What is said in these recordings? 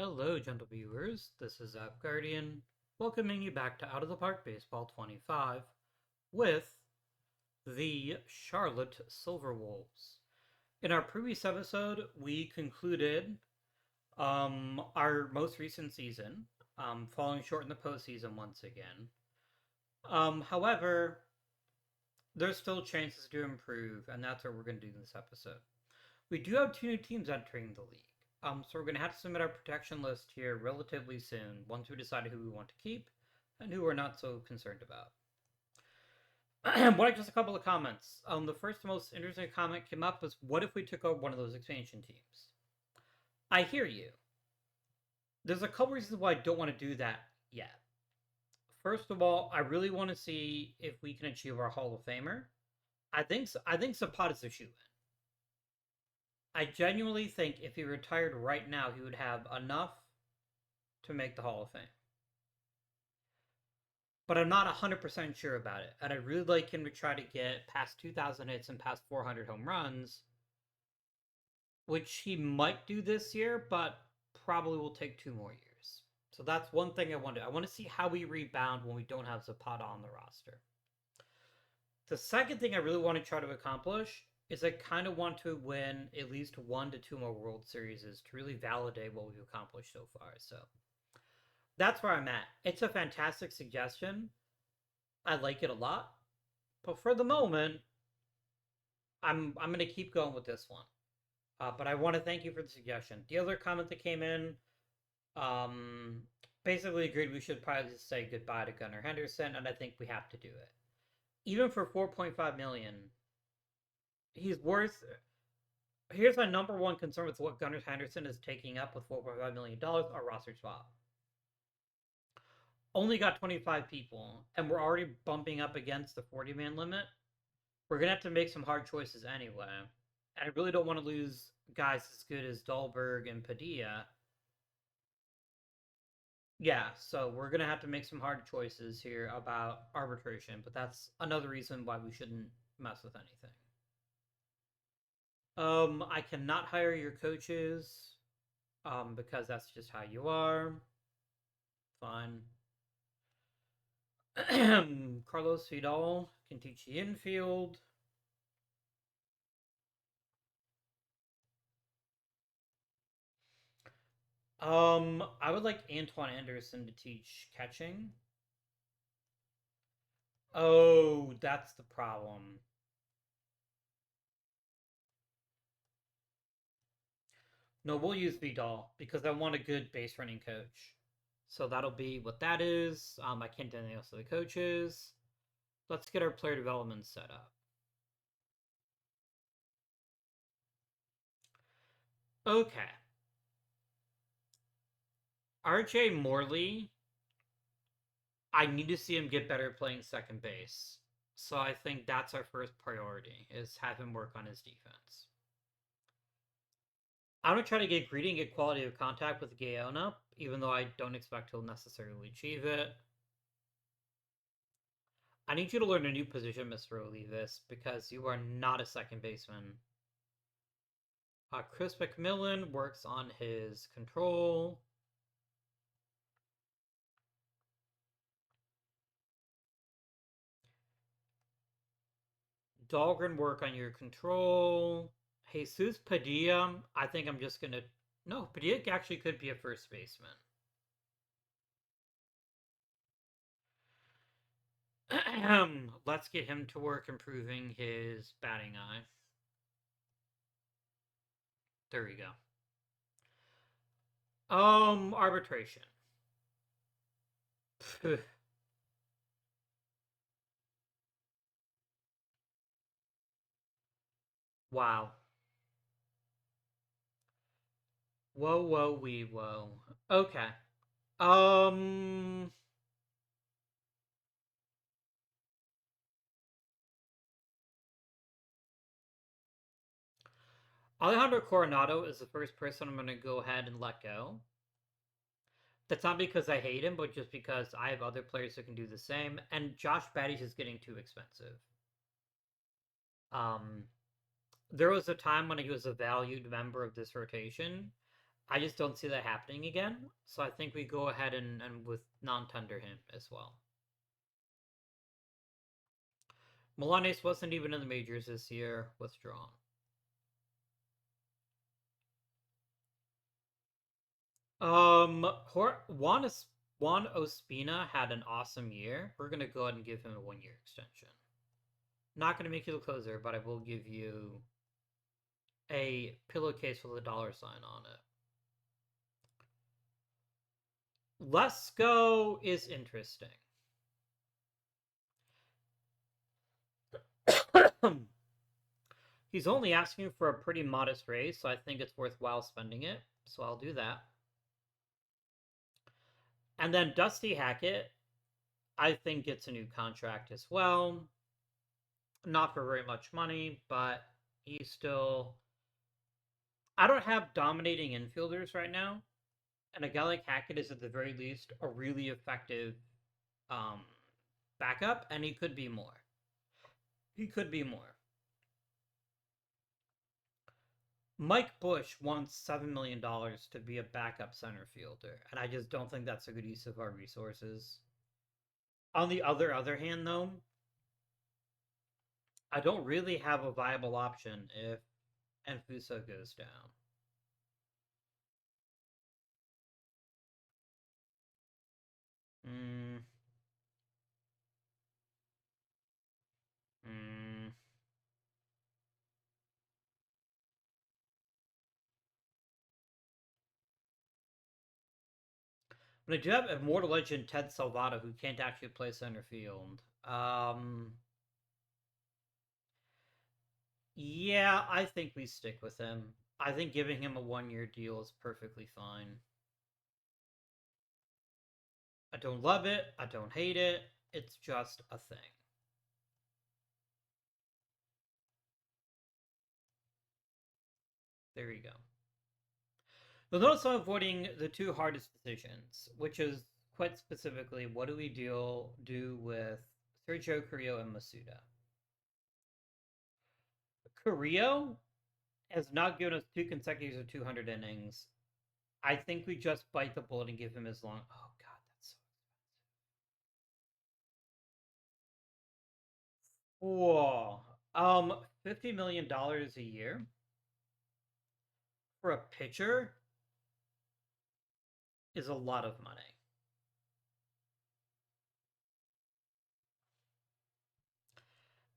Hello, gentle viewers. This is App Guardian, welcoming you back to Out of the Park Baseball 25 with the Charlotte Silverwolves. In our previous episode, we concluded our most recent season, falling short in the postseason once again. However, there's still chances to improve, and that's what we're going to do in this episode. We do have two new teams entering the league. So we're going to have to submit our protection list here relatively soon, once we decide who we want to keep and who we're not so concerned about. Just a couple of comments. The first most interesting comment came up was, what if we took over one of those expansion teams? I hear you. There's a couple reasons why I don't want to do that yet. First of all, I really want to see if we can achieve our Hall of Famer. I think Zapata's a shoe-in. I genuinely think if he retired right now, he would have enough to make the Hall of Fame. But I'm not 100% sure about it. And I'd really like him to try to get past 2,000 hits and past 400 home runs, which he might do this year, but probably will take 2 more years. So that's one thing I want to do. I want to see how we rebound when we don't have Zapata on the roster. The second thing I really want to try to accomplish is I kind of want to win at least 1 to 2 more World Series to really validate what we've accomplished so far. So that's where I'm at. It's a fantastic suggestion. I like it a lot. But for the moment, I'm going to keep going with this one. But I want to thank you for the suggestion. The other comment that came in basically agreed we should probably just say goodbye to Gunnar Henderson, and I think we have to do it. Even for $4.5 million, he's worth. Here's my number one concern with what Gunnar Henderson is taking up with $4.5 million: our roster spot. Only got 25 people, and we're already bumping up against the 40-man limit. We're going to have to make some hard choices anyway. And I really don't want to lose guys as good as Dahlberg and Padilla. Yeah, so we're going to have to make some hard choices here about arbitration, but that's another reason why we shouldn't mess with anything. I cannot hire your coaches, because that's just how you are. Fine. Carlos Vidal can teach the infield. I would like Antoine Anderson to teach catching. Oh, that's the problem. No, we'll use Vidal because I want a good base running coach. So that'll be what that is. I can't do anything else to the coaches. Let's get our player development set up. Okay. RJ Morley, I need to see him get better playing second base. So I think that's our first priority, is have him work on his defense. I'm going to try to get greedy and get quality of contact with Gaona, even though I don't expect he'll necessarily achieve it. I need you to learn a new position, Mr. Olivas, because you are not a second baseman. Chris McMillan works on his control. Dahlgren work on your control. Jesus Padilla, I think I'm just going to... No, Padilla actually could be a first baseman. Let's get him to work improving his batting eye. There we go. Arbitration. Wow. Whoa, whoa, wee, whoa. Okay. Alejandro Coronado is the first person I'm going to go ahead and let go. That's not because I hate him, but just because I have other players who can do the same, and Josh Batty is getting too expensive. There was a time when he was a valued member of this rotation, I just don't see that happening again. So I think we go ahead and with non-tender him as well. Milanes wasn't even in the majors this year. Withdrawn. Juan Ospina had an awesome year. We're gonna go ahead and give him a 1 year extension. Not gonna make you the closer, but I will give you a pillowcase with a dollar sign on it. Lesko is interesting. He's only asking for a pretty modest raise, so I think it's worthwhile spending it. So I'll do that. And then Dusty Hackett, I think gets a new contract as well. Not for very much money, but he's still. I don't have dominating infielders right now, and a guy like Hackett is at the very least a really effective um, backup, and he could be more. He could be more. Mike Bush wants $7 million to be a backup center fielder, and I just don't think that's a good use of our resources. On the other hand, though, I don't really have a viable option if Enfuso goes down. Hmm. Hmm. But I do have Immortal Legend Ted Salvato who can't actually play center field. Yeah, I think we stick with him. I think giving him a 1 year deal is perfectly fine. I don't love it. I don't hate it. It's just a thing. There you go. You'll notice I'm avoiding the two hardest decisions, which is quite specifically what do we do with Sergio Carrillo and Masuda. Carrillo has not given us two consecutive 200 innings. I think we just bite the bullet and give him as long. Oh God, that's so whoa. $50 million a year for a pitcher is a lot of money.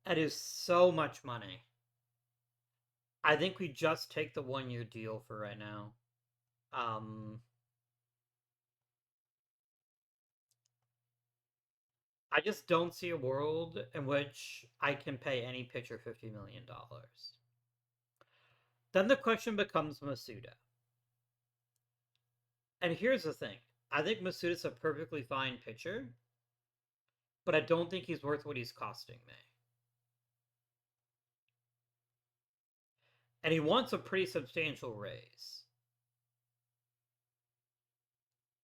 That is so much money. I think we just take the 1 year deal for right now. Um, I just don't see a world in which I can pay any pitcher $50 million. Then the question becomes Masuda. And here's the thing I think Masuda's a perfectly fine pitcher, but I don't think he's worth what he's costing me. And he wants a pretty substantial raise.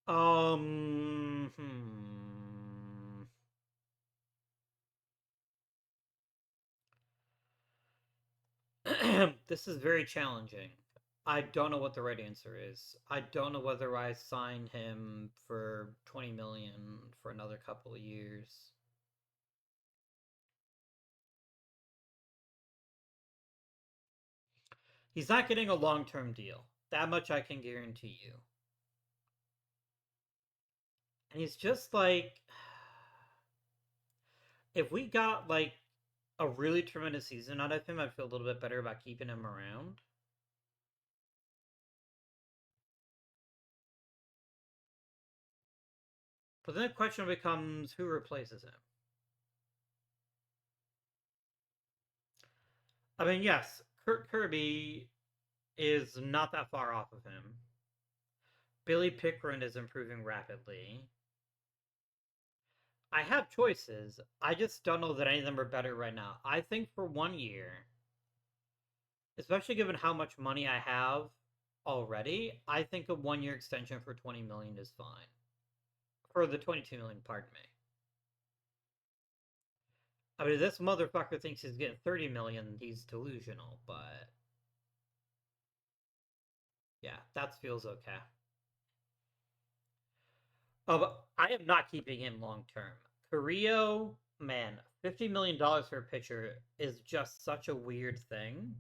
Hmm. This is very challenging. I don't know what the right answer is. I don't know whether I sign him for 20 million for another couple of years. He's not getting a long-term deal. That much I can guarantee you. And he's just like if we got like a really tremendous season out of him, I'd feel a little bit better about keeping him around. But then the question becomes who replaces him? I mean, yes, Kurt Kirby is not that far off of him. Billy Pickren is improving rapidly. I have choices. I just don't know that any of them are better right now. I think for 1 year, especially given how much money I have already, I think a 1 year extension for 20 million is fine. For the 22 million, pardon me. I mean, if this motherfucker thinks he's getting 30 million, he's delusional, but Yeah, that feels okay. Oh, but I am not keeping him long term. Carrillo, man, $50 million for a pitcher is just such a weird thing.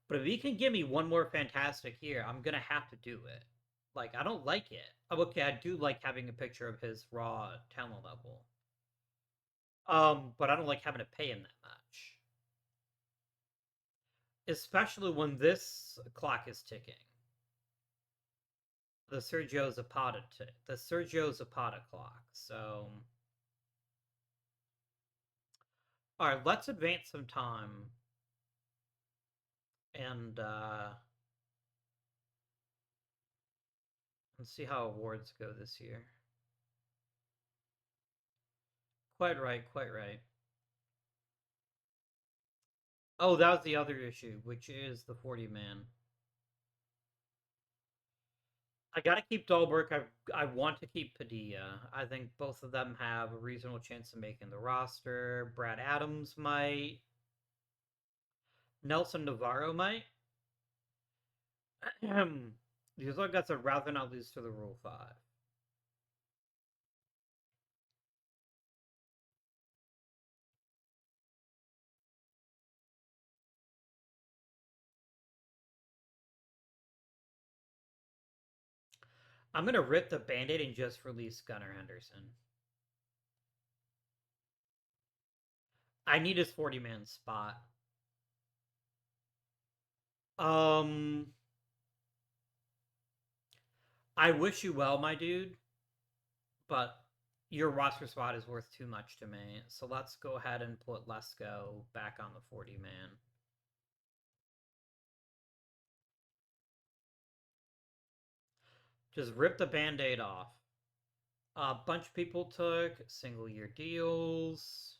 But if he can give me one more fantastic year, I'm gonna have to do it. Like, I don't like it. Oh, okay, I do like having a picture of his raw talent level. But I don't like having to pay him that much. Especially when this clock is ticking. The Sergio Zapata clock. So, all right, let's advance some time and let's see how awards go this year. Quite right, quite right. Oh, that was the other issue, which is the 40 man. I gotta keep Dahlberg. I want to keep Padilla. I think both of them have a reasonable chance of making the roster. Brad Adams might. Nelson Navarro might. These are guys I'd rather not lose to the Rule 5. I'm gonna rip the band-aid and just release Gunnar Henderson. I need his 40-man spot. Um I wish you well, my dude, but your roster spot is worth too much to me. So let's go ahead and put Lesko back on the 40-man. Just rip the band-aid off. A bunch of people took single-year deals.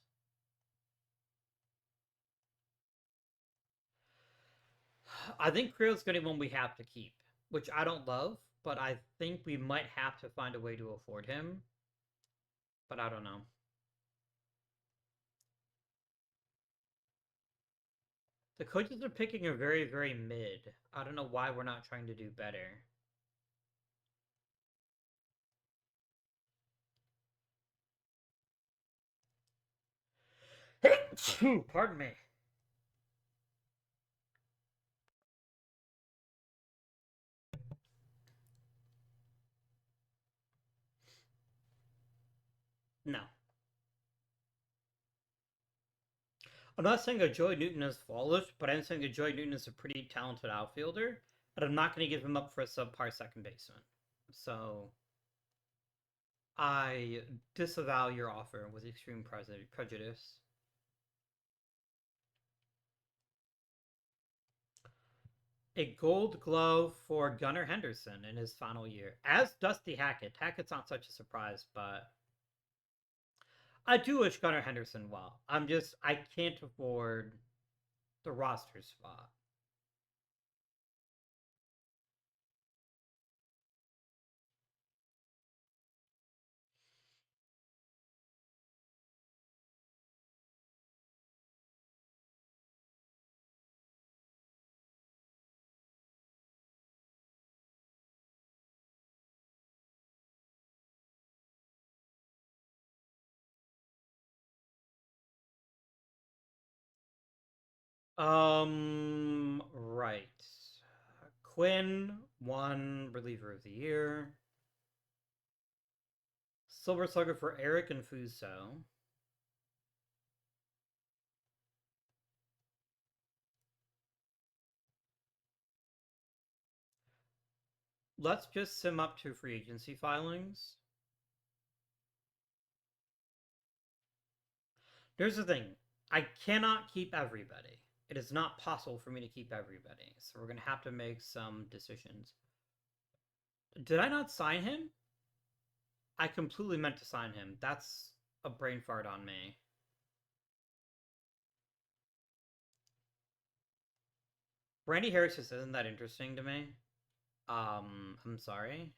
I think Creel's going to be one we have to keep, which I don't love, but I think we might have to find a way to afford him. But I don't know. The coaches are picking a very, very mid. I don't know why we're not trying to do better. Pardon me. No. I'm not saying that Joey Newton is flawless, but I'm saying that Joey Newton is a pretty talented outfielder, and I'm not going to give him up for a subpar second baseman. So I disavow your offer with extreme prejudice. A gold glove for Gunnar Henderson in his final year, as Dusty Hackett. Hackett's not such a surprise, but I do wish Gunnar Henderson well. I can't afford the roster spot. Right. Quinn won reliever of the year. Silver Slugger for Eric and Fuso. Let's just sim up to free agency filings. Here's the thing. I cannot keep everybody. It is not possible for me to keep everybody. So we're going to have to make some decisions. Did I not sign him? I completely meant to sign him. That's a brain fart on me. Randy Harris just isn't that interesting to me. I'm sorry.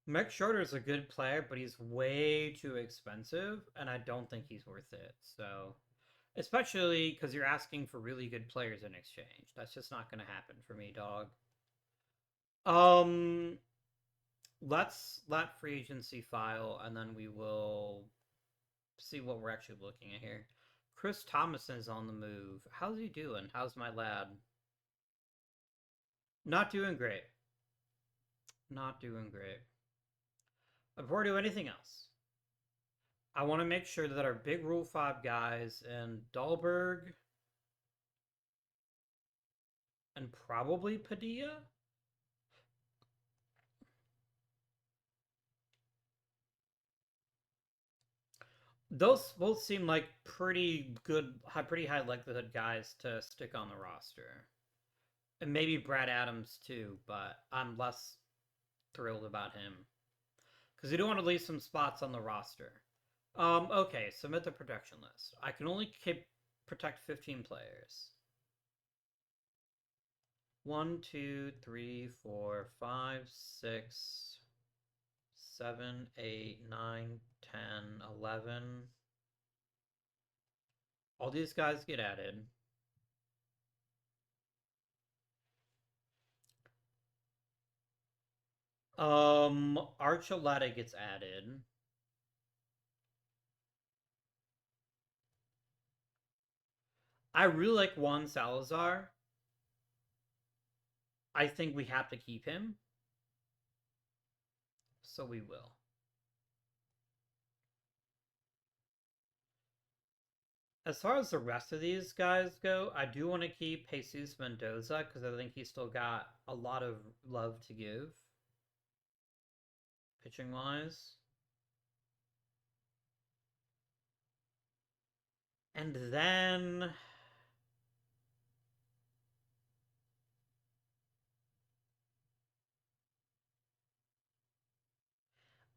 Max Schroeder's a good player, but he's way too expensive, and I don't think he's worth it. So, especially because you're asking for really good players in exchange. That's just not going to happen for me, dog. Um, let's let free agency file, and then we will see what we're actually looking at here. Chris Thomason is on the move. How's he doing? How's my lad? Not doing great. Not doing great. Before I do anything else, I want to make sure that our big Rule 5 guys and Dahlberg and probably Padilla. Those both seem like pretty good, pretty high likelihood guys to stick on the roster. And maybe Brad Adams too, but I'm less thrilled about him. Because you don't want to leave some spots on the roster. Okay, submit the protection list. I can only protect 15 players. 1, 2, 3, 4, 5, 6, 7, 8, 9, 10, 11. All these guys get added. Archuleta gets added. I really like Juan Salazar. I think we have to keep him. So we will. As far as the rest of these guys go, I do want to keep Jesus Mendoza because I think he's still got a lot of love to give, pitching wise. And then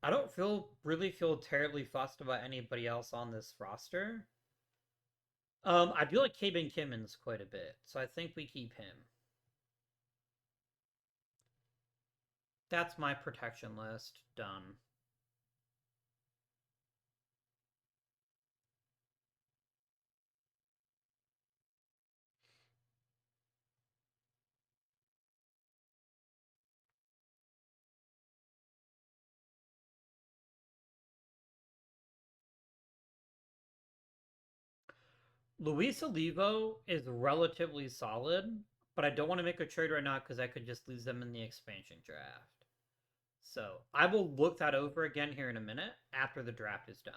I don't really feel terribly fussed about anybody else on this roster. I do like Kaben Kimmins quite a bit, so I think we keep him. That's my protection list. Done. Luis Olivo is relatively solid, but I don't want to make a trade right now because I could just lose them in the expansion draft. So I will look that over again here in a minute after the draft is done.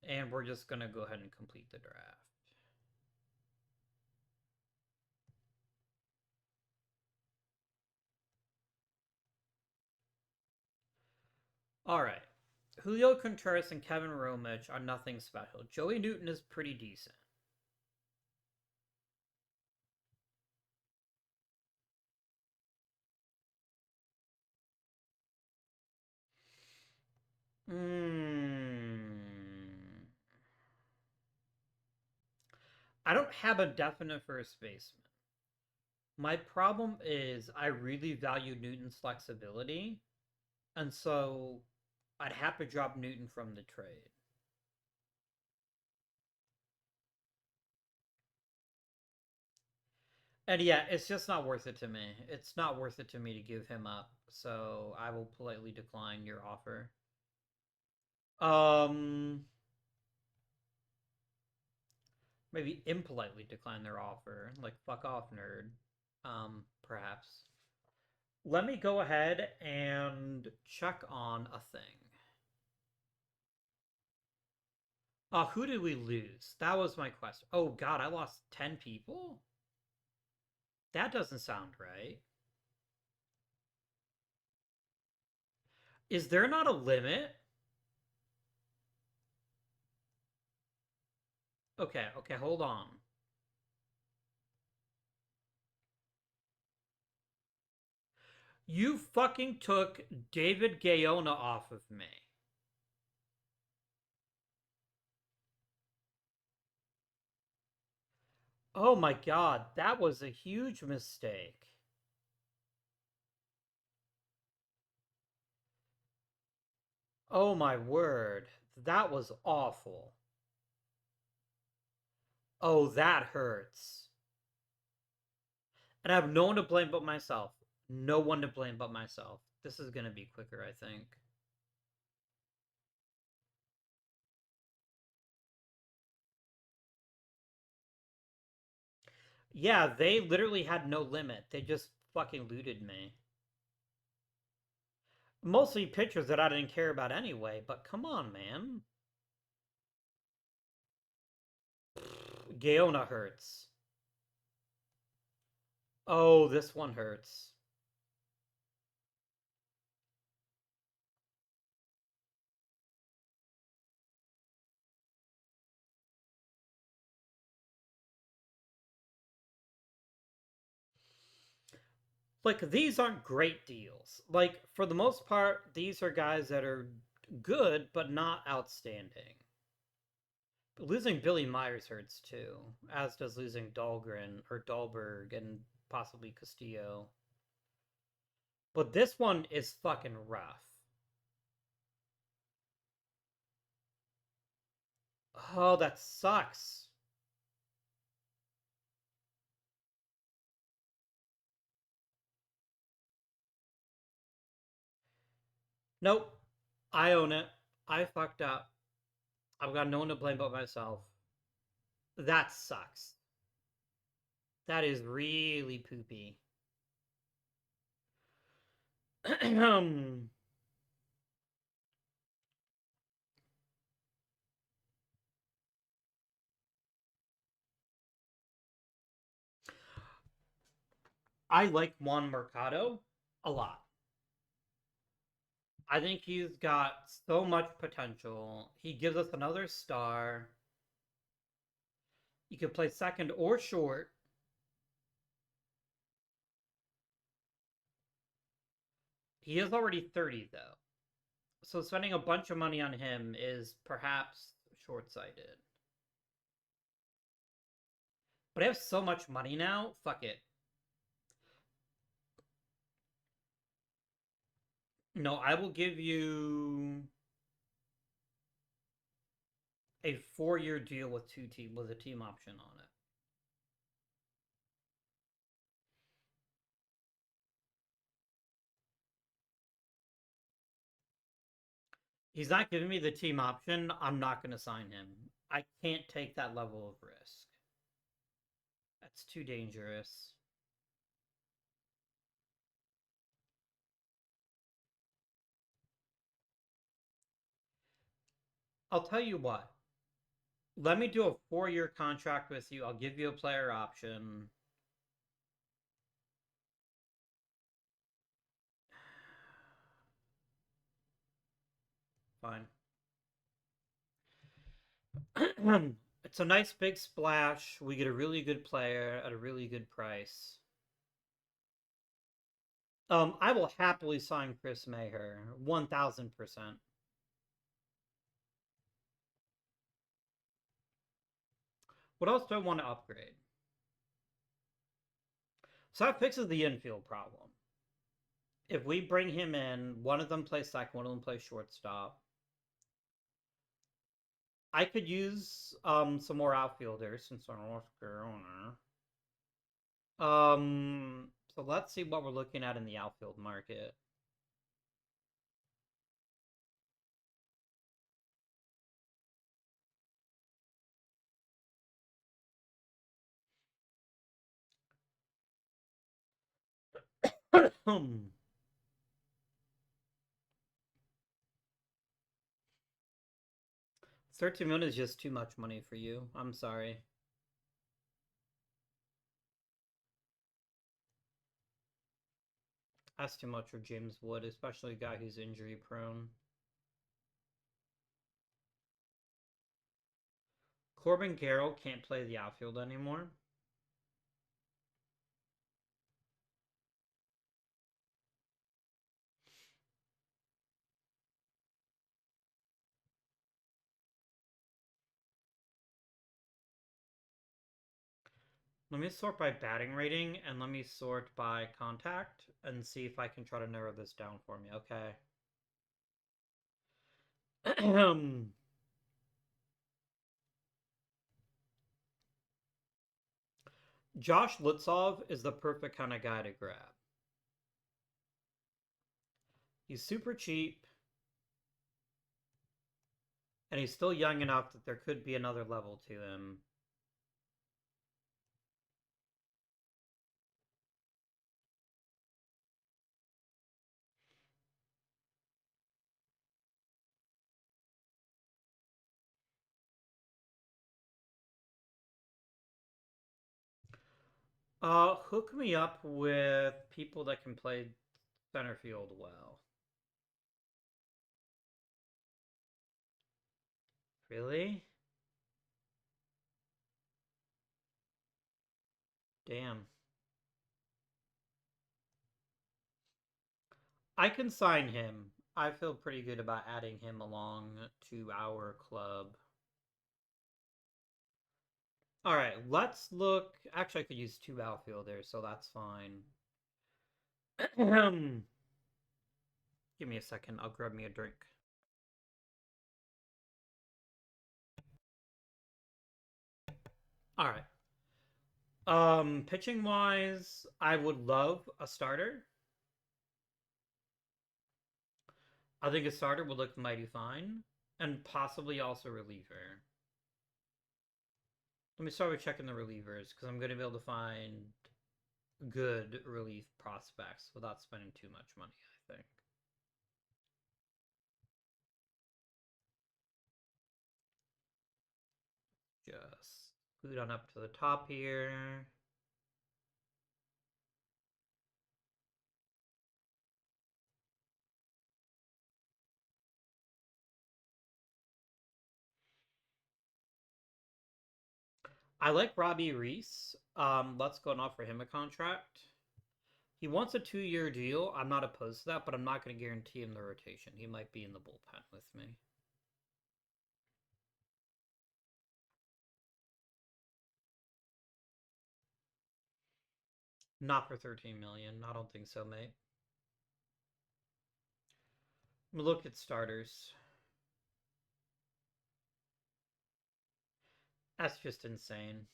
And we're just going to go ahead and complete the draft. All right. Julio Contreras and Kevin Romich are nothing special. Joey Newton is pretty decent. I don't have a definite first baseman. My problem is I really value Newton's flexibility, and so I'd have to drop Newton from the trade. And yeah, it's just not worth it to me. It's not worth it to me to give him up, so I will politely decline your offer. Um, maybe impolitely decline their offer, like fuck off, nerd. Perhaps. Let me go ahead and check on a thing. Who did we lose? That was my question. Oh god, I lost 10 people? That doesn't sound right. Is there not a limit? Okay, hold on. You fucking took David Gayona off of me. Oh my god, that was a huge mistake. Oh my word. That was awful. Oh, that hurts. And I have no one to blame but myself. No one to blame but myself. This is gonna be quicker, I think. Yeah, they literally had no limit. They just fucking looted me. Mostly pictures that I didn't care about anyway, but come on, man. Gaona hurts. Oh, this one hurts. Like, these aren't great deals. Like, for the most part, these are guys that are good, but not outstanding. Losing Billy Myers hurts too, as does losing Dahlgren or Dahlberg and possibly Castillo. But this one is fucking rough. Oh, that sucks. Nope. I own it. I fucked up. I've got no one to blame but myself. That sucks. That is really poopy. I like Juan Mercado a lot. I think he's got so much potential. He gives us another star. You could play second or short. He is already 30, though. So spending a bunch of money on him is perhaps short sighted. But I have so much money now. Fuck it. No, I will give you a 4-year deal with with a team option on it. He's not giving me the team option. I'm not going to sign him. I can't take that level of risk. That's too dangerous. I'll tell you what. Let me do a 4-year contract with you. I'll give you a player option. Fine. It's a nice big splash. We get a really good player at a really good price. I will happily sign Chris Maher, 1000%. What else do I want to upgrade? So that fixes the infield problem. If we bring him in, one of them plays second, one of them plays shortstop. I could use some more outfielders since I'm North Carolina. So let's see what we're looking at in the outfield market. Hmm. 13 million is just too much money for you. I'm sorry. That's too much for James Wood, especially a guy who's injury prone. Corbin Carroll can't play the outfield anymore. Let me sort by batting rating and let me sort by contact and see if I can try to narrow this down for me. Okay. Josh Lutzov is the perfect kind of guy to grab. He's super cheap, and he's still young enough that there could be another level to him. Hook me up with people that can play center field well. Really? Damn. I can sign him. I feel pretty good about adding him along to our club. All right, let's look. Actually, I could use two outfielders, so that's fine. Give me a second. I'll grab me a drink. All right. Pitching wise, I would love a starter. I think a starter would look mighty fine, and possibly also reliever. Let me start with checking the relievers because I'm going to be able to find good relief prospects without spending too much money, I think. Just scoot on up to the top here. I like Robbie Reese. Let's go and offer him a contract. He wants a 2-year deal. I'm not opposed to that, but I'm not going to guarantee him the rotation. He might be in the bullpen with me. Not for 13 million. I don't think so, mate. Look at starters. That's just insane.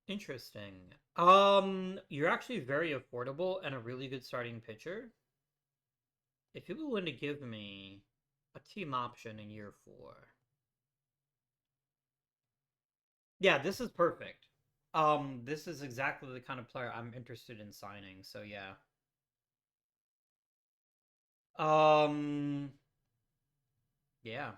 Interesting. You're actually very affordable and a really good starting pitcher. If you're willing to give me a team option in year 4. Yeah, this is perfect. This is exactly the kind of player I'm interested in signing, so yeah. Um, yeah.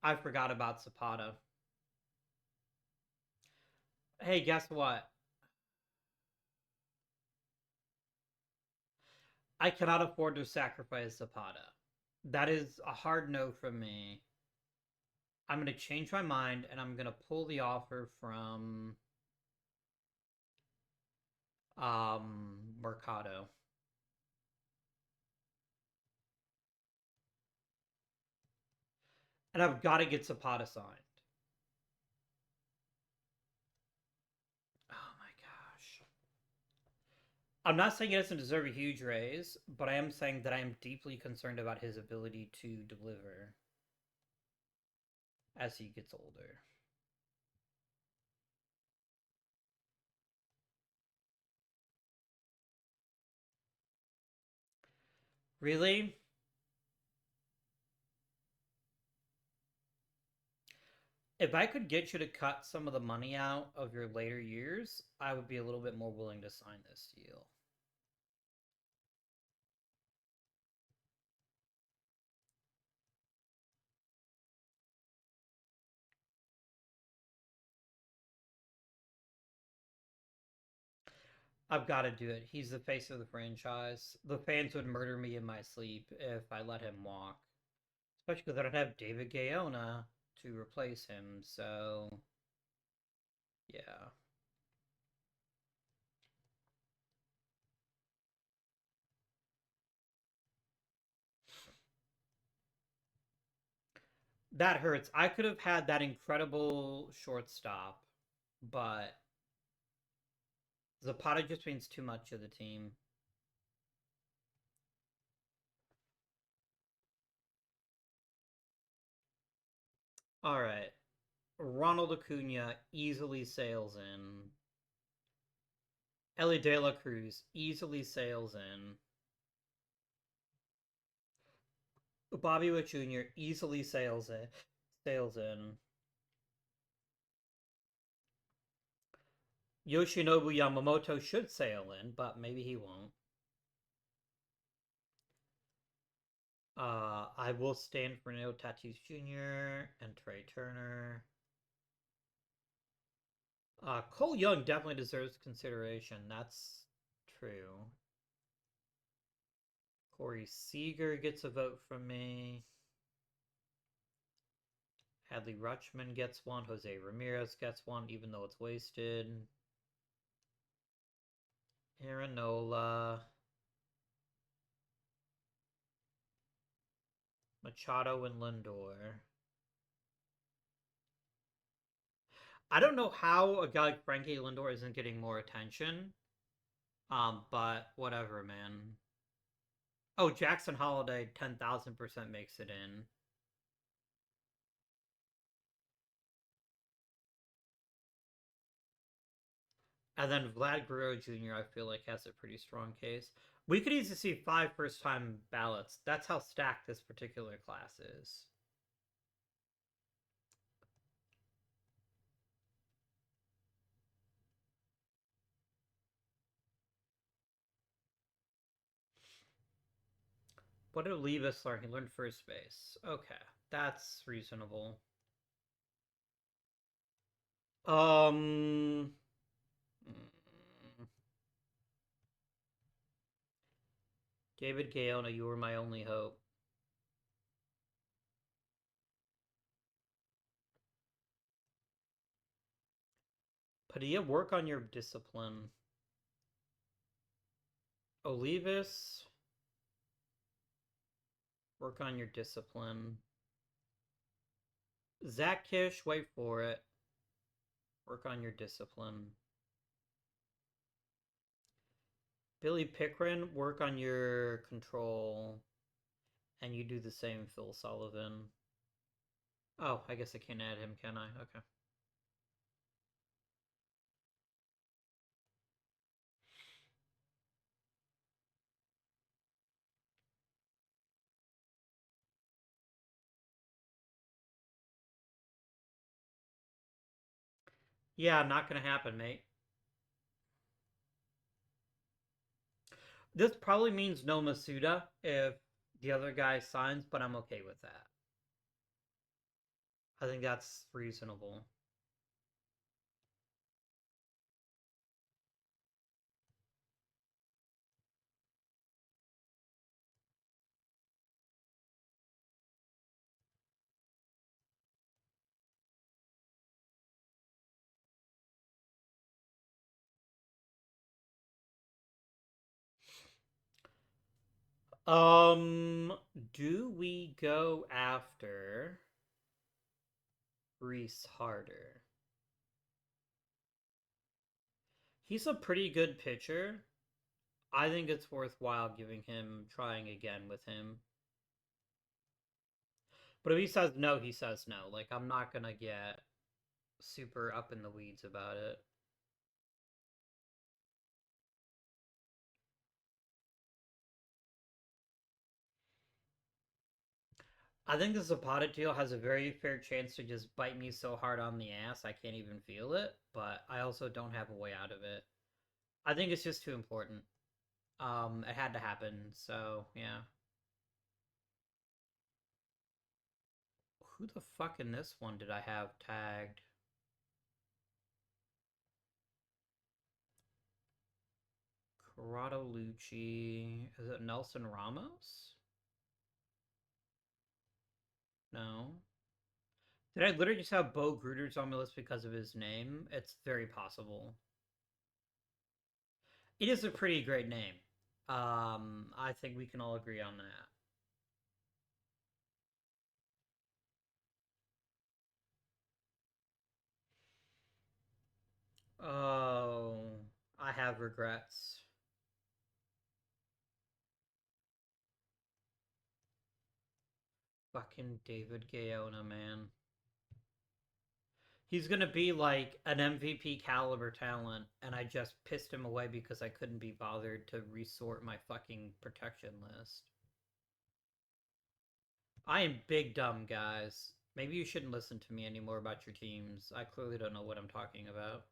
I forgot about Zapata. Hey, guess what? I cannot afford to sacrifice Zapata. That is a hard no from me. I'm going to change my mind and I'm going to pull the offer from Mercado. And I've got to get Zapata signed. Oh my gosh. I'm not saying he doesn't deserve a huge raise, but I am saying that I am deeply concerned about his ability to deliver as he gets older. Really? If I could get you to cut some of the money out of your later years, I would be a little bit more willing to sign this deal. I've got to do it. He's the face of the franchise. The fans would murder me in my sleep if I let him walk. Especially because I don't have David Gayona. to replace him, so yeah. That hurts. I could have had that incredible shortstop, but Zapata just means too much of the team. All right. Ronald Acuna easily sails in. Ellie De La Cruz easily sails in. Bobby Witt Jr. easily sails in. Sails in. Yoshinobu Yamamoto should sail in, but maybe he won't. I will stand for Fernando Tatis Jr. and Trey Turner. Cole Young definitely deserves consideration. That's true. Corey Seager gets a vote from me. Hadley Rutschman gets one. Jose Ramirez gets one, even though it's wasted. Aaron Nola. Machado and Lindor. I don't know how a guy like Frankie Lindor isn't getting more attention. But whatever, man. Oh, Jackson Holiday 10,000% makes it in. And then Vlad Guerrero Jr., I feel like, has a pretty strong case. We could easily see 5 first-time ballots. That's how stacked this particular class is. What did Levis learn? He learned first base. Okay, that's reasonable. Um... David Gaona, you were my only hope. Padilla, work on your discipline. Olivas, work on your discipline. Zach Kish, wait for it. Work on your discipline. Billy Pickren, work on your control. And you do the same, Phil Sullivan. Oh, I guess I can't add him, can I? Okay. Yeah, not gonna happen, mate. This probably means no Masuda if the other guy signs, but I'm okay with that. I think that's reasonable. Do we go after Reese Harder? He's a pretty good pitcher. I think it's worthwhile giving him trying again with him. But if he says no, he says no. Like, I'm not gonna get super up in the weeds about it. I think the Zapata deal has a very fair chance to just bite me so hard on the ass I can't even feel it, but I also don't have a way out of it. I think it's just too important. It had to happen, so yeah. Who the fuck in this one did I have tagged? Corrado Lucci. Is it Nelson Ramos? No. Did I literally just have Bo Gruder's on my list because of his name? It's very possible. It is a pretty great name. I think we can all agree on that. Oh, I have regrets. Fucking David Gaona, man. He's gonna be like an MVP caliber talent, and I just pissed him away because I couldn't be bothered to resort my fucking protection list. I am big dumb, guys. Maybe you shouldn't listen to me anymore about your teams. I clearly don't know what I'm talking about.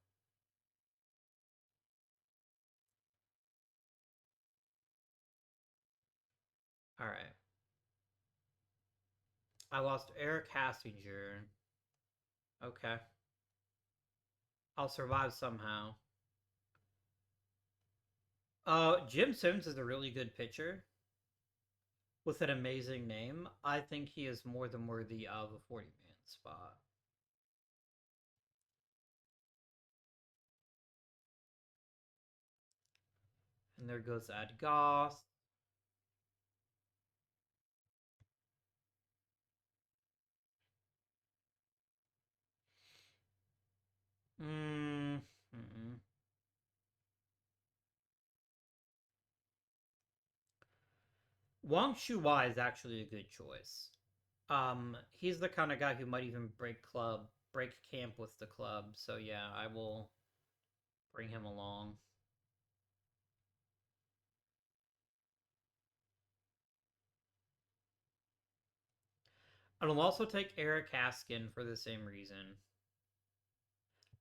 Alright. I lost Eric Hassinger. Okay. I'll survive somehow. Jim Sims is a really good pitcher with an amazing name. I think he is more than worthy of a 40-man spot. And there goes Ed Goss. Mm, mm-mm. Wang Shuwai is actually a good choice. He's the kind of guy who might even break camp with the club. So yeah, I will bring him along. And I'll also take Eric Haskin for the same reason.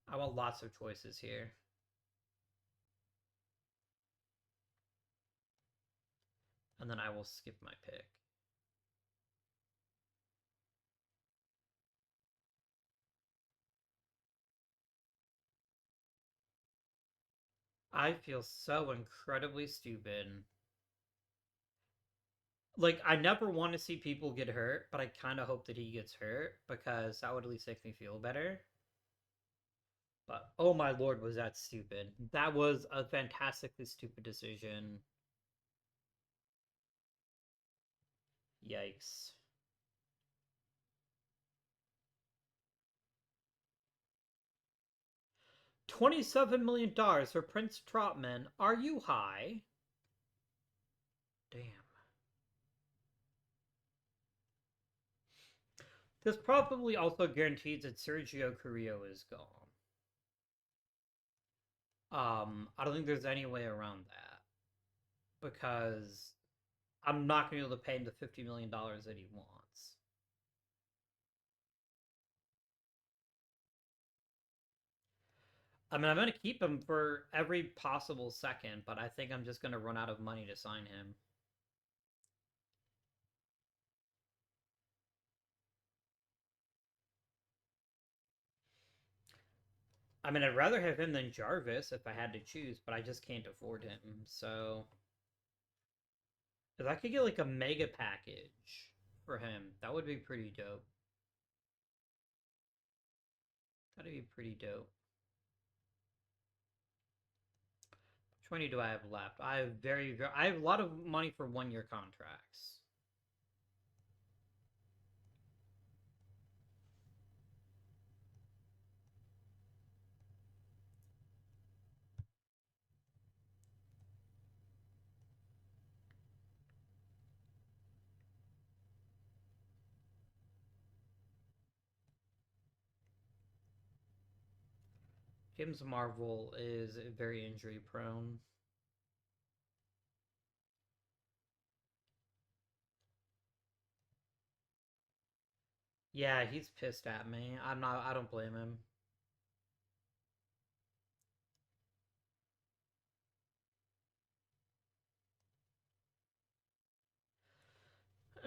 I want lots of choices here. And then I will skip my pick. I feel so incredibly stupid. Like, I never want to see people get hurt, but I kind of hope that he gets hurt because that would at least make me feel better. But oh my lord, was that stupid. That was a fantastically stupid decision. Yikes. $27 million for Prince Trotman. Are you high? Damn. This probably also guarantees that Sergio Carrillo is gone. I don't think there's any way around that because I'm not going to be able to pay him the $50 million that he wants. I mean, I'm going to keep him for every possible second, but I think I'm just going to run out of money to sign him. I mean, I'd rather have him than Jarvis if I had to choose, but I just can't afford him. So, if I could get like a mega package for him, that would be pretty dope. That'd be pretty dope. Which money do I have left? I have I have a lot of money for 1 year contracts. James Marvel is very injury prone. Yeah, he's pissed at me. I'm not. I don't blame him.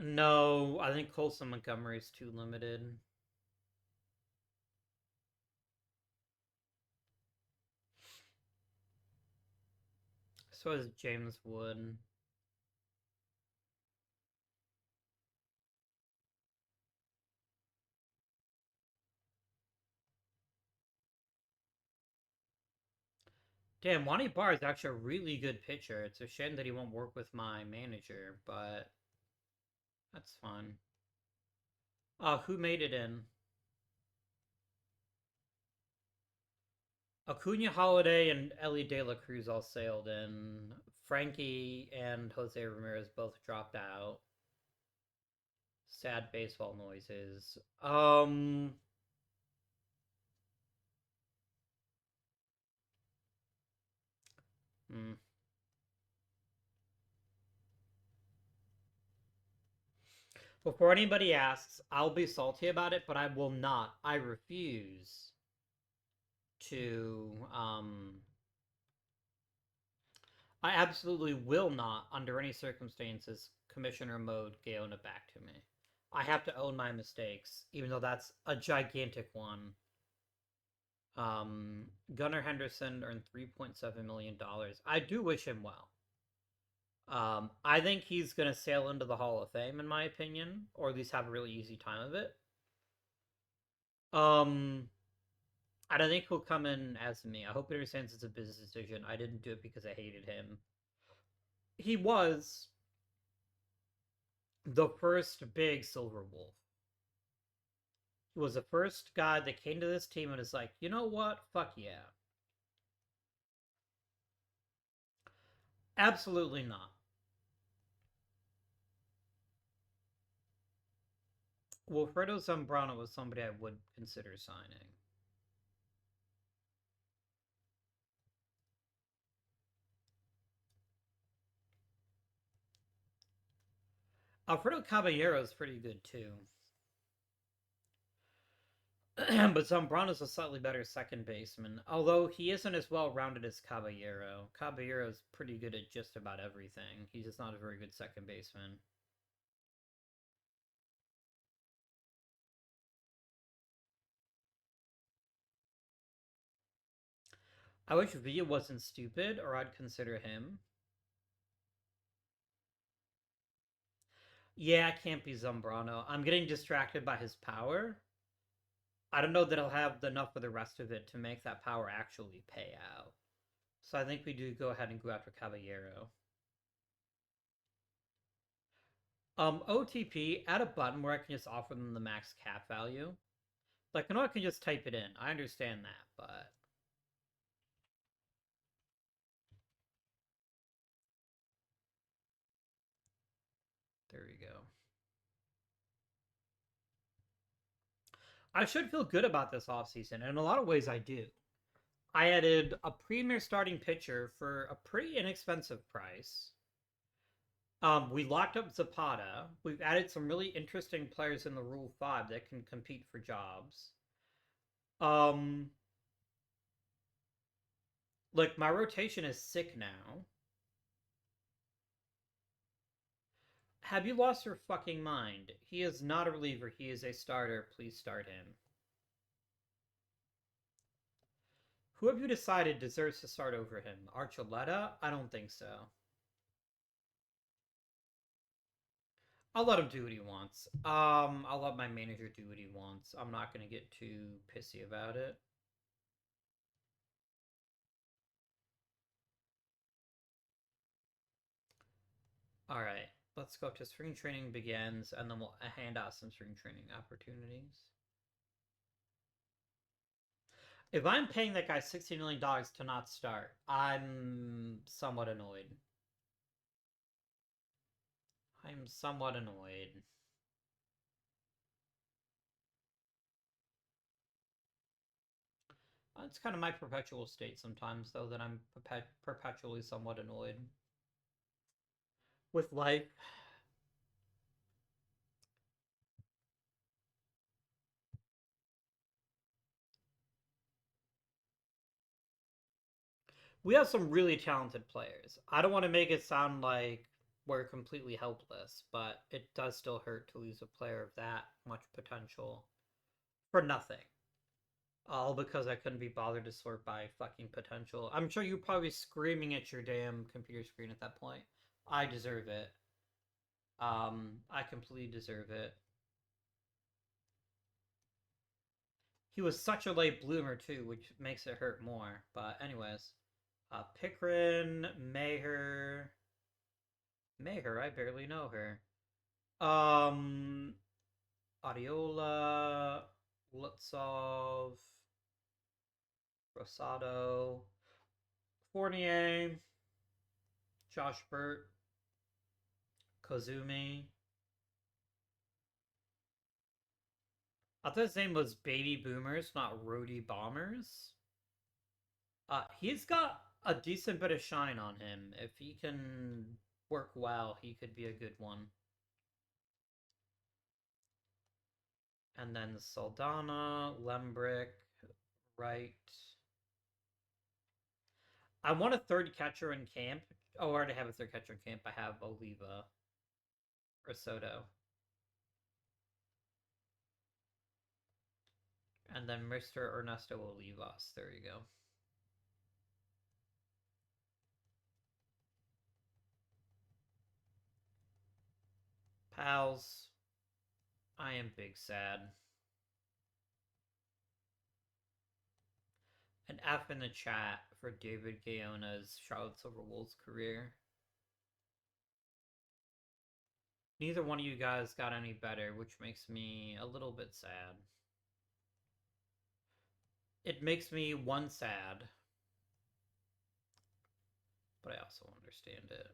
No, I think Colson Montgomery is too limited. So is James Wood. Damn, Wani Barr is actually a really good pitcher. It's a shame that he won't work with my manager, but that's fine. Who made it in? Acuna, Holiday, and Ellie De La Cruz all sailed in. Frankie and Jose Ramirez both dropped out. Sad baseball noises. Hmm. Before anybody asks, I'll be salty about it, but I will not. I refuse to. I absolutely will not, under any circumstances, Commissioner Mode Gaona back to me. I have to own my mistakes, even though that's a gigantic one. Gunnar Henderson earned $3.7 million. I do wish him well. I think he's gonna sail into the Hall of Fame, in my opinion, or at least have a really easy time of it. Um, and I think he'll come in as me. I hope he understands it's a business decision. I didn't do it because I hated him. He was the first big Silver Wolf. He was the first guy that came to this team and is like, you know what? Fuck yeah. Absolutely not. Wilfredo Zambrano was somebody I would consider signing. Alfredo Caballero is pretty good too. But Zambrano's a slightly better second baseman, although he isn't as well rounded as Caballero. Caballero's pretty good at just about everything. He's just not a very good second baseman. I wish Villa wasn't stupid, or I'd consider him. Yeah, it can't be Zambrano. I'm getting distracted by his power. I don't know that I'll have enough of the rest of it to make that power actually pay out. So I think we do go ahead and go after Caballero. OTP, add a button where I can just offer them the max cap value. Like, I know I can just type it in. I understand that, but there we go. I should feel good about this offseason, and in a lot of ways I do. I added a premier starting pitcher for a pretty inexpensive price. We locked up Zapata. We've added some really interesting players in the Rule 5 that can compete for jobs. Um, like, my rotation is sick now. Have you lost your fucking mind? He is not a reliever. He is a starter. Please start him. Who have you decided deserves to start over him? Archuleta? I don't think so. I'll let him do what he wants. I'll let my manager do what he wants. I'm not gonna get too pissy about it. Alright, let's go to spring training begins, and then we'll hand out some spring training opportunities. If I'm paying that guy $60 million to not start, I'm somewhat annoyed. I'm somewhat annoyed. It's kind of my perpetual state sometimes, though, that I'm perpetually somewhat annoyed with life. We have some really talented players. I don't want to make it sound like we're completely helpless, but it does still hurt to lose a player of that much potential for nothing. All because I couldn't be bothered to sort by fucking potential. I'm sure you're probably screaming at your damn computer screen at that point. I deserve it. I completely deserve it. He was such a late bloomer too, which makes it hurt more. But anyways, Pickren, Maher. Maher, I barely know her. Um, Adiola, Lutsov, Rosado, Fournier, Josh Burt, Kozumi. I thought his name was Baby Boomers, not Roadie Bombers. He's got a decent bit of shine on him. If he can work well, he could be a good one. And then Saldana, Lembrick, Wright. I want a third catcher in camp. Oh, I already have a third catcher in camp. I have Oliva or Soto. And then Mr. Ernesto Olivas. There you go. Pals, I am big sad. An F in the chat for David Gayona's Charlotte Silver Wolves career. Neither one of you guys got any better, which makes me a little bit sad. It makes me one sad, but I also understand it.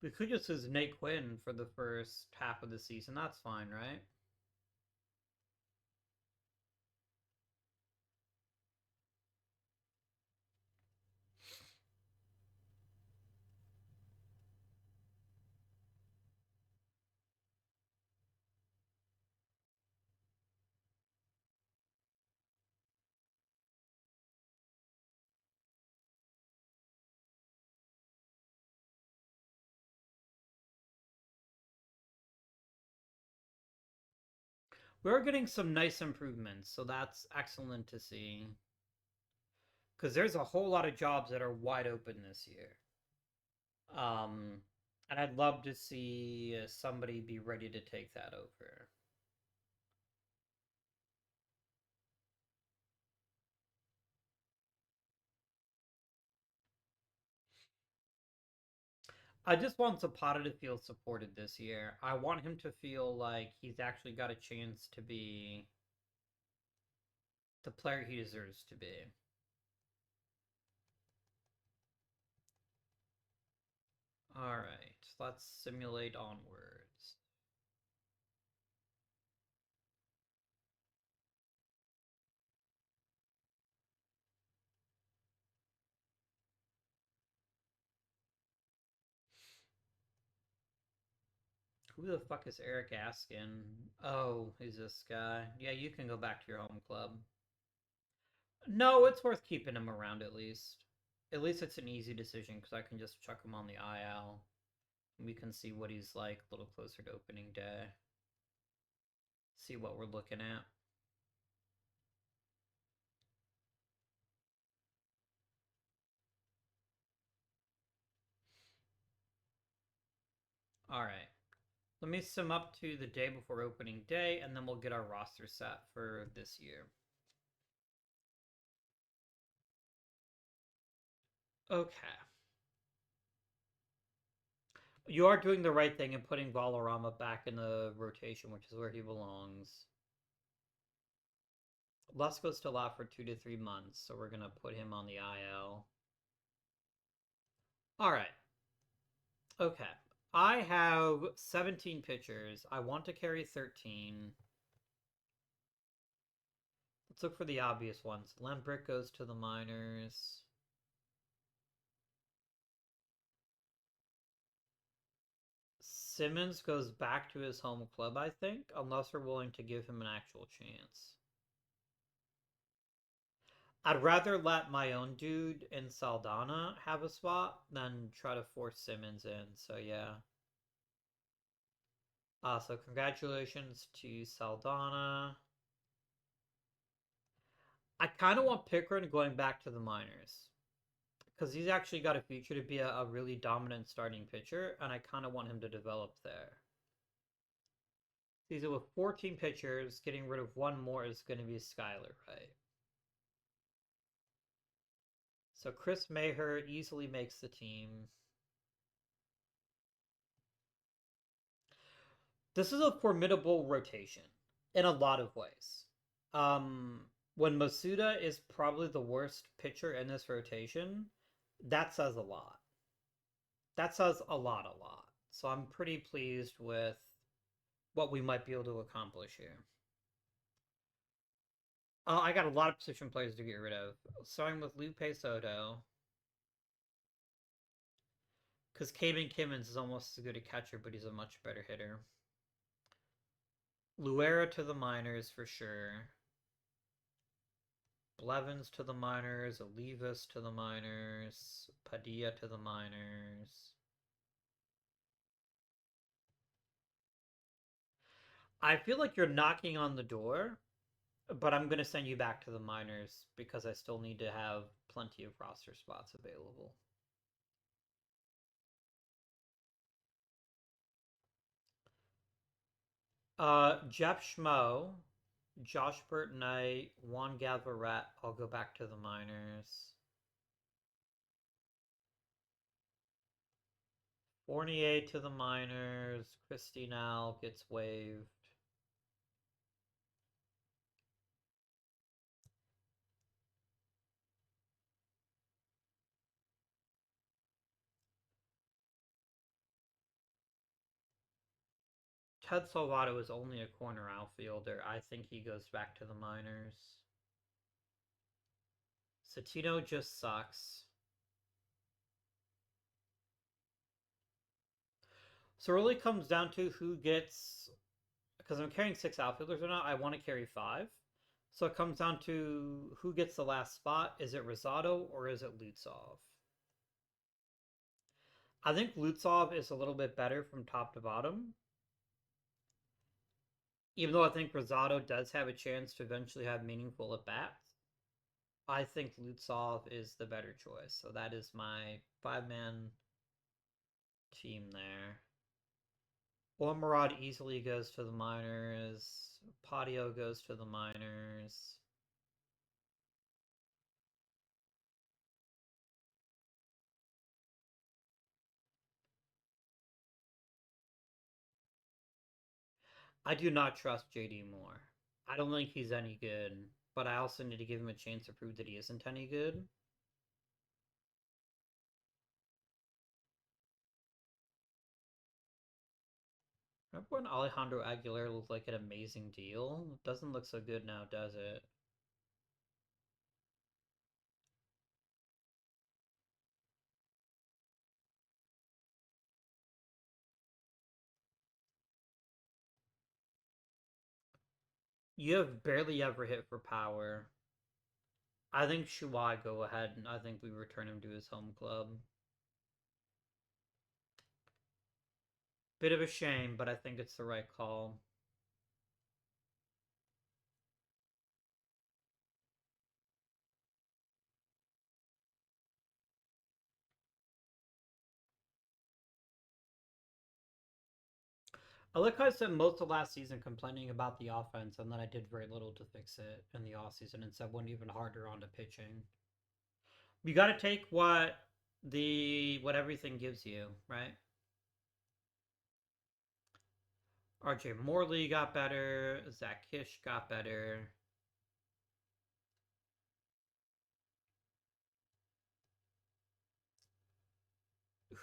We could just use Nate Quinn for the first half of the season. That's fine, right? We're getting some nice improvements, so that's excellent to see. Because there's a whole lot of jobs that are wide open this year. Um, and I'd love to see somebody be ready to take that over. I just want Zapata to feel supported this year. I want him to feel like he's actually got a chance to be the player he deserves to be. Alright, let's simulate onwards. Who the fuck is Eric Askin? Oh, he's this guy. Yeah, you can go back to your home club. No, it's worth keeping him around at least. At least it's an easy decision because I can just chuck him on the IL. We can see what he's like a little closer to opening day. See what we're looking at. Alright. Let me sum up to the day before opening day, and then we'll get our roster set for this year. Okay. You are doing the right thing and putting Valorama back in the rotation, which is where he belongs. Lesko's still out for 2 to 3 months, so we're going to put him on the IL. Alright. Okay. I have 17 pitchers. I want to carry 13. Let's look for the obvious ones. Lembrick goes to the minors. Simmons goes back to his home club, I think, unless we're willing to give him an actual chance. I'd rather let my own dude in Saldana have a spot than try to force Simmons in, so yeah. So congratulations to Saldana. I kind of want Pickering going back to the minors. Because he's actually got a future to be a really dominant starting pitcher, and I kind of want him to develop there. Season with 14 pitchers, getting rid of one more is going to be Skyler, right? So Chris Maher easily makes the team. This is a formidable rotation in a lot of ways. When Masuda is probably the worst pitcher in this rotation, that says a lot. That says a lot. So I'm pretty pleased with what we might be able to accomplish here. I got a lot of position players to get rid of. Starting with Lupe Soto. Because Kamen Kimmins is almost as good a catcher, but he's a much better hitter. Luera to the minors for sure. Blevins to the minors. Olivas to the minors. Padilla to the minors. I feel like you're knocking on the door, but I'm going to send you back to the minors because I still need to have plenty of roster spots available. Jeff Schmo, Josh Burt Knight, Juan Galvaret. I'll go back to the minors. Fournier to the minors. Christinal gets waived. Ted Salvato is only a corner outfielder. I think he goes back to the minors. Satino just sucks. So it really comes down to who gets, because I'm carrying 6 outfielders or not. I want to carry 5. So it comes down to who gets the last spot. Is it Rosado or is it Lutsov? I think Lutsov is a little bit better from top to bottom. Even though I think Rosado does have a chance to eventually have meaningful at bats, I think Lutsov is the better choice. So that is my 5-man team there. Ormerod easily goes to the minors. Patio goes to the minors. I do not trust JD Moore. I don't think he's any good, but I also need to give him a chance to prove that he isn't any good. Remember when Alejandro Aguilar looked like an amazing deal? It doesn't look so good now, does it? You have barely ever hit for power. I think Shuai go ahead and I think we return him to his home club. Bit of a shame, but I think it's the right call. I like how I spent most of last season complaining about the offense, and then I did very little to fix it in the offseason, and said went even harder onto pitching. You got to take what everything gives you, right? RJ Morley got better. Zach Kish got better.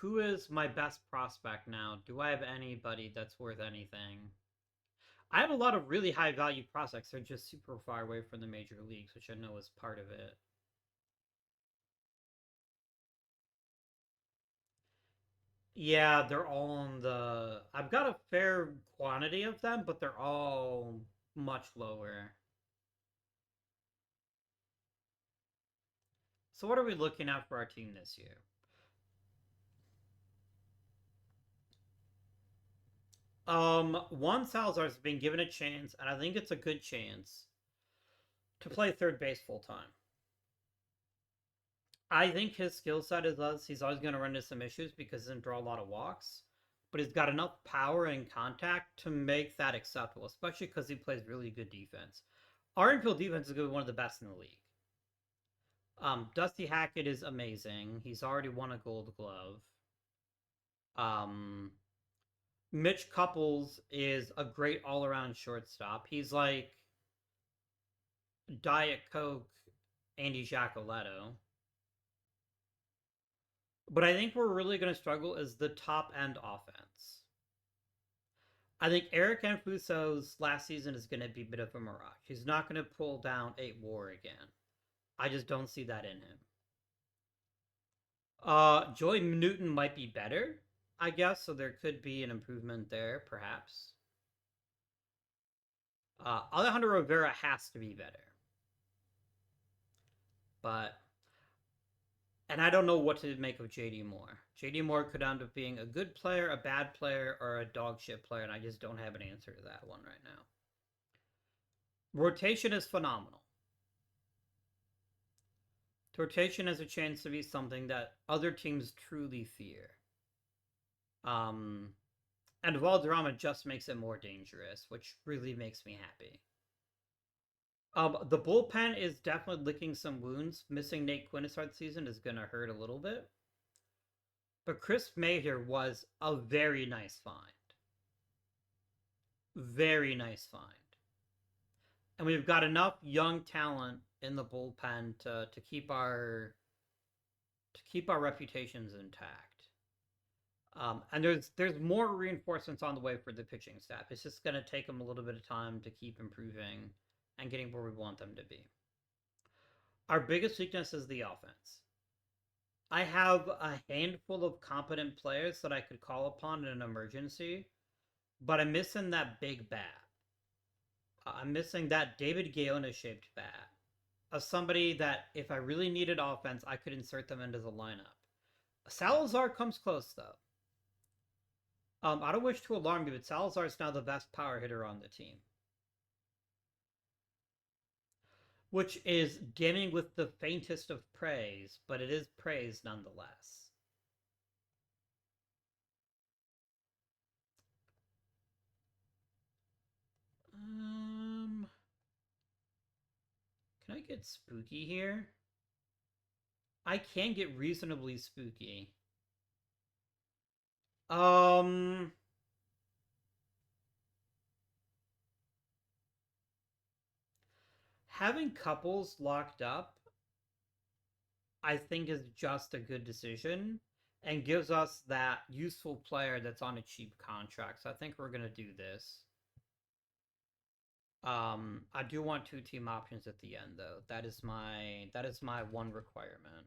Who is my best prospect now? Do I have anybody that's worth anything? I have a lot of really high value prospects. They're just super far away from the major leagues, which I know is part of it. Yeah, they're all on the. I've got a fair quantity of them, but they're all much lower. So, what are we looking at for our team this year? Juan Salazar's been given a chance, and I think it's a good chance to play third base full time. I think his skill set is us. He's always going to run into some issues because he doesn't draw a lot of walks. but he's got enough power and contact to make that acceptable, especially because he plays really good defense. Our infield defense is going to be one of the best in the league. Dusty Hackett is amazing. He's already won a Gold Glove. Um, Mitch Couples is a great all-around shortstop. He's like Diet Coke Andy Giacoletto. But I think we're really going to struggle is the top end offense. I think Eric Anfuso's last season is going to be a bit of a mirage. He's not going to pull down 8 WAR again. I just don't see that in him. Joey Newton might be better, I guess, so there could be an improvement there, perhaps. Alejandro Rivera has to be better. But, and I don't know what to make of JD Moore. JD Moore could end up being a good player, a bad player, or a dog shit player, and I just don't have an answer to that one right now. Rotation is phenomenal. Rotation has a chance to be something that other teams truly fear. And Valderrama just makes it more dangerous, which really makes me happy. The bullpen is definitely licking some wounds. Missing Nate Quinn to start the season is going to hurt a little bit. But Chris Mayher was a very nice find. Very nice find. And we've got enough young talent in the bullpen to keep our reputations intact. And there's more reinforcements on the way for the pitching staff. It's just going to take them a little bit of time to keep improving and getting where we want them to be. Our biggest weakness is the offense. I have a handful of competent players that I could call upon in an emergency, but I'm missing that big bat. I'm missing that David Gaona-shaped bat. As somebody that, if I really needed offense, I could insert them into the lineup. Salazar comes close, though. I don't wish to alarm you, but Salazar is now the best power hitter on the team. Which is damning with the faintest of praise, but it is praise nonetheless. Can I get spooky here? I can get reasonably spooky. Having Couples locked up, I think, is just a good decision and gives us that useful player that's on a cheap contract. So I think we're gonna do this. I do want 2 team options at the end, though. That is my one requirement.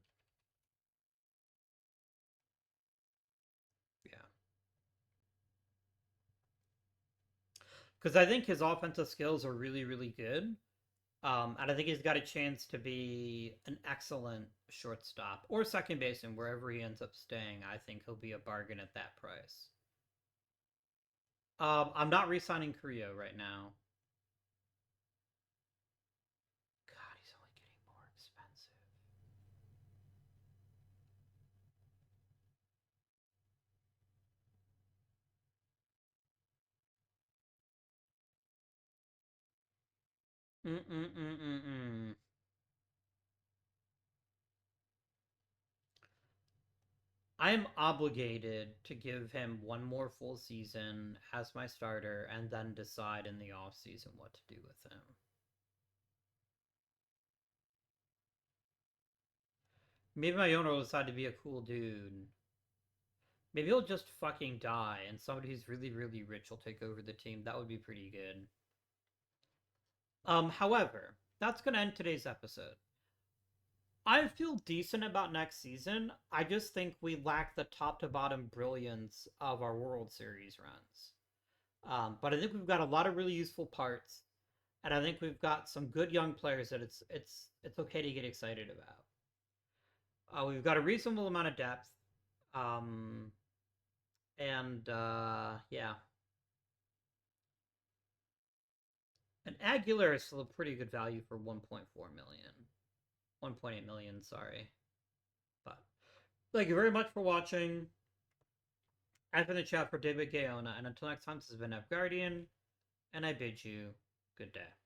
Yeah. Because I think his offensive skills are really, really good. And I think he's got a chance to be an excellent shortstop or second baseman wherever he ends up staying. I think he'll be a bargain at that price. I'm not re-signing Carrillo right now. God, he's only getting more expensive. Mm-mm-mm-mm-mm. I am obligated to give him one more full season as my starter and then decide in the off season what to do with him. Maybe my owner will decide to be a cool dude. Maybe he'll just fucking die and somebody who's really, really rich will take over the team. That would be pretty good. However, that's gonna end today's episode. I feel decent about next season. I just think we lack the top to bottom brilliance of our World Series runs. But I think we've got a lot of really useful parts, and I think we've got some good young players that it's okay to get excited about. We've got a reasonable amount of depth, um, and yeah. And Aguilar is still a pretty good value for 1.4 million. 1.8 million, sorry. But thank you very much for watching. I've been the chat for David Gaona, and until next time, this has been Guardian, and I bid you good day.